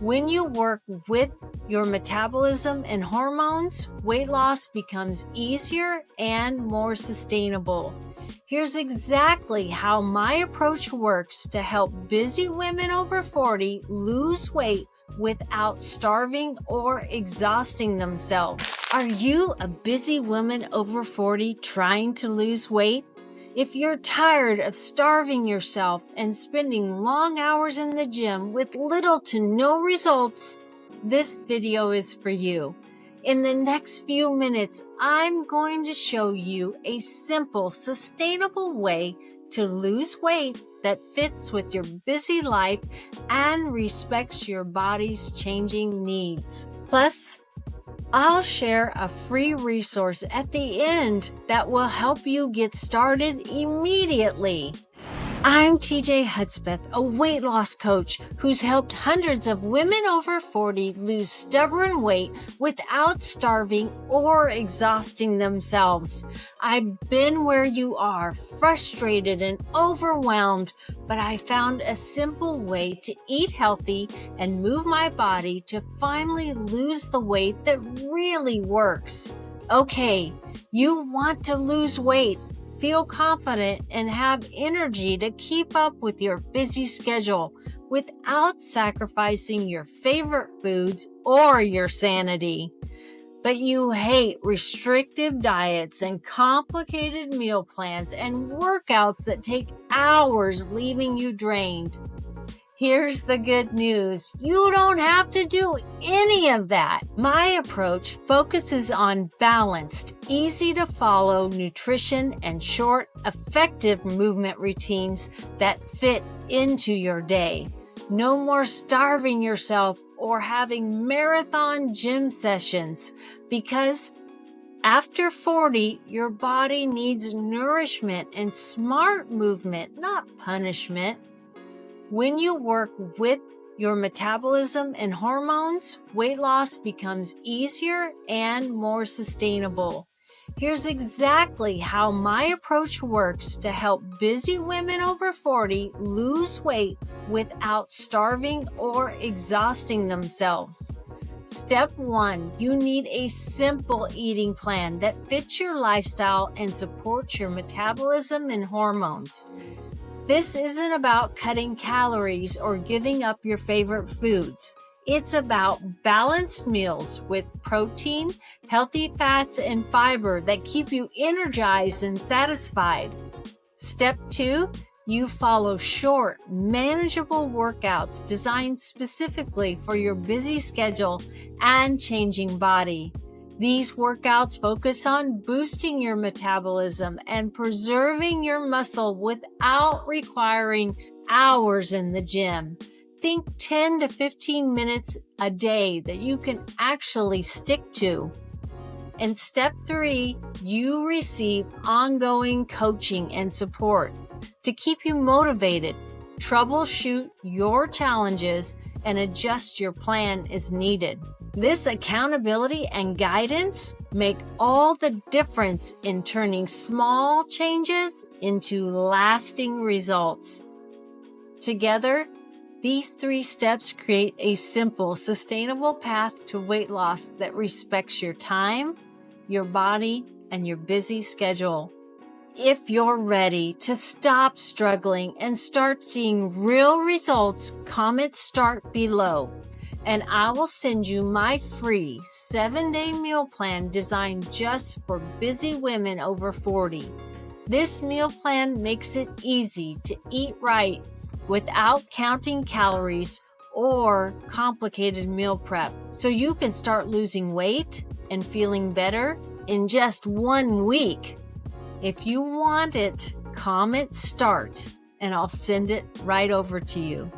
When you work with your metabolism and hormones, weight loss becomes easier and more sustainable. Here's exactly how my approach works to help busy women over 40 lose weight without starving or exhausting themselves. Are you a busy woman over 40 trying to lose weight? If you're tired of starving yourself and spending long hours in the gym with little to no results, this video is for you. In the next few minutes, I'm going to show you a simple, sustainable way to lose weight that fits with your busy life and respects your body's changing needs. Plus, I'll share a free resource at the end that will help you get started immediately. I'm TJ Hudspeth, a weight loss coach who's helped hundreds of women over 40 lose stubborn weight without starving or exhausting themselves. I've been where you are, frustrated and overwhelmed, but I found a simple way to eat healthy and move my body to finally lose the weight that really works. Okay, you want to lose weight, feel confident, and have energy to keep up with your busy schedule without sacrificing your favorite foods or your sanity. But you hate restrictive diets and complicated meal plans and workouts that take hours, leaving you drained. Here's the good news. You don't have to do any of that. My approach focuses on balanced, easy to follow nutrition and short, effective movement routines that fit into your day. No more starving yourself or having marathon gym sessions, because after 40, your body needs nourishment and smart movement, not punishment. When you work with your metabolism and hormones, weight loss becomes easier and more sustainable. Here's exactly how my approach works to help busy women over 40 lose weight without starving or exhausting themselves. Step 1, you need a simple eating plan that fits your lifestyle and supports your metabolism and hormones. This isn't about cutting calories or giving up your favorite foods. It's about balanced meals with protein, healthy fats, and fiber that keep you energized and satisfied. Step 2, you follow short, manageable workouts designed specifically for your busy schedule and changing body. These workouts focus on boosting your metabolism and preserving your muscle without requiring hours in the gym. Think 10 to 15 minutes a day that you can actually stick to. And step 3, you receive ongoing coaching and support to keep you motivated, troubleshoot your challenges, and adjust your plan as needed. This accountability and guidance make all the difference in turning small changes into lasting results. Together, these 3 steps create a simple, sustainable path to weight loss that respects your time, your body, and your busy schedule. If you're ready to stop struggling and start seeing real results, comment START below, and I will send you my free 7-day meal plan designed just for busy women over 40. This meal plan makes it easy to eat right without counting calories or complicated meal prep, so you can start losing weight and feeling better in just 1 week. If you want it, comment START, and I'll send it right over to you.